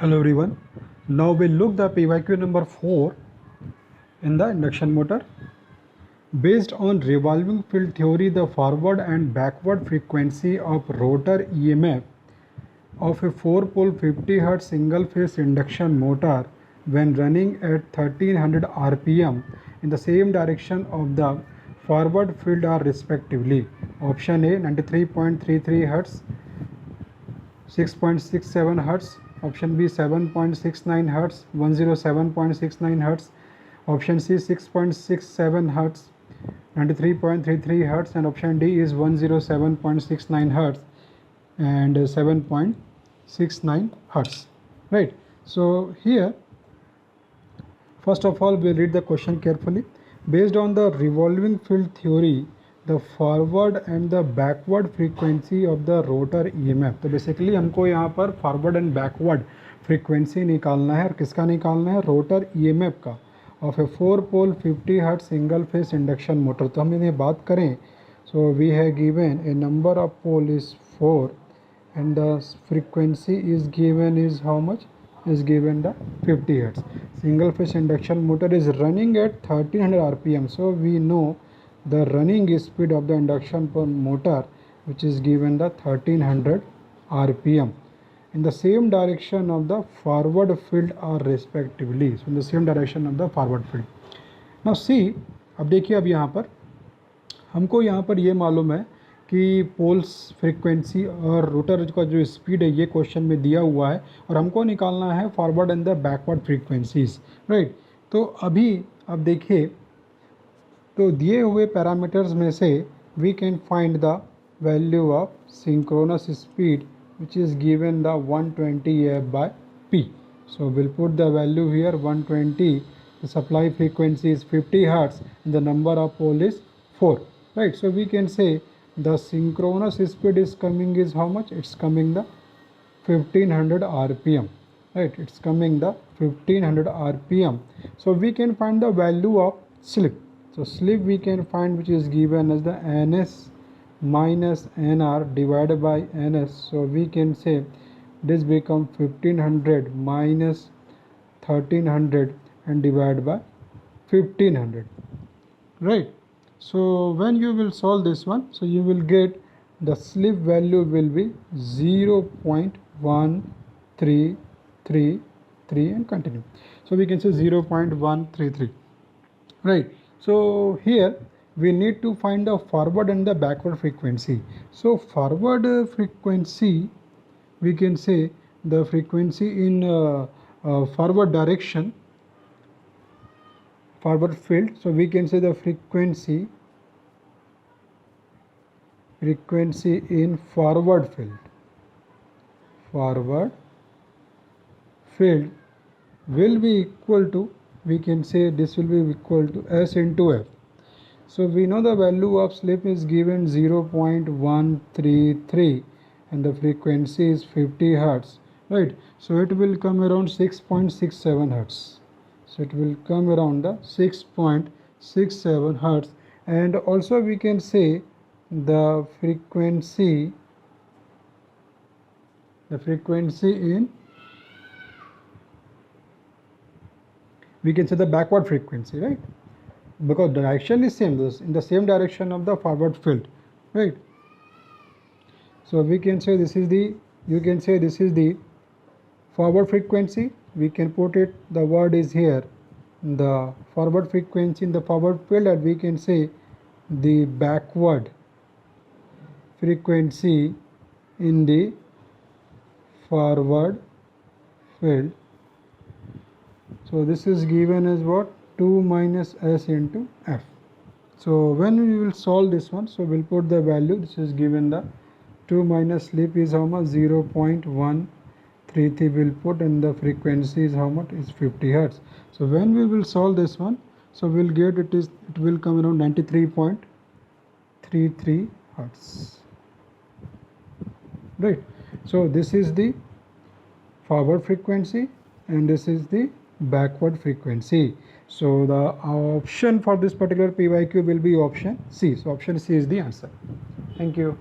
Hello everyone. Now we'll look the PYQ number 4 in the induction motor. Based on revolving field theory, the forward and backward frequency of rotor EMF of a 4-pole 50 Hz single phase induction motor when running at 1300 RPM in the same direction of the forward field are respectively option A 93.33 Hz, 6.67 Hz, option B 7.69 Hz, 107.69 Hz, option C 6.67 Hz, 93.33 Hz, and option D is 107.69 Hz and 7.69 Hz. Right. So here, first of all, we'll read the question carefully. Based on the revolving field theory, the forward and the backward frequency of the rotor EMF. तो basically हमको यहाँ पर forward and backward frequency निकालना है और किसका निकालना है, रोटर EMF का ऑफ ए 4-पोल 50 hertz single phase induction motor. तो हम इन्हें बात करें, so we have given a number of pole is 4 and the frequency is given is how much, is given the 50 hertz. Single phase induction motor is running at 1300 rpm, so we know the running speed of the induction motor, which is given the 1300 rpm in the same direction of the forward field or respectively. So in the same direction of the forward field. Now see, अब देखिए, अब यहाँ पर हमको यहाँ पर ये मालूम है कि पोल्स फ्रीक्वेंसी और रोटर का जो स्पीड है ये क्वेश्चन में दिया हुआ है और हमको निकालना है forward and the backward frequencies. Right. तो अभी अब देखिए, तो दिए हुए पैरामीटर्स में से we can find the value of synchronous speed which is given the 120 f/p. So will put the value here 120. The supply frequency is 50 hertz and the number of pole is 4. Right. So we can say the synchronous speed is coming is how much? It's coming the 1500 rpm. Right. It's coming the 1500 rpm. So we can find the value of slip. So slip we can find, which is given as the ns minus nr divided by ns. So we can say this become 1500 minus 1300 and divided by 1500. Right. So when you will solve this one, so you will get the slip value will be 0.1333 and continue. So we can say 0.133. Right. So here we need to find the forward and the backward frequency. So forward frequency, we can say the frequency in forward direction, forward field. So we can say the frequency in forward field will be equal to, we can say this will be equal to S into F. So we know the value of slip is given 0.133 and the frequency is 50 hertz. Right. So it will come around 6.67 hertz. So it will come around the 6.67 hertz. And also we can say the frequency in, we can say the backward frequency, right? Because direction is same, in the same direction of the forward field, right? So we can say this is the, you can say this is the forward frequency. We can put it, the word is here, the forward frequency in the forward field, and we can say the backward frequency in the forward field. So this is given as what? 2 minus S into F. So when we will solve this one, so we'll put the value, this is given the 2 minus slip is how much? 0.133 will put, and the frequency is how much? Is 50 hertz. So when we will solve this one, so we'll get it will come around 93.33 hertz. Right. So this is the forward frequency and this is the backward frequency. So the option for this particular PYQ will be option C. So option C is the answer. Thank you.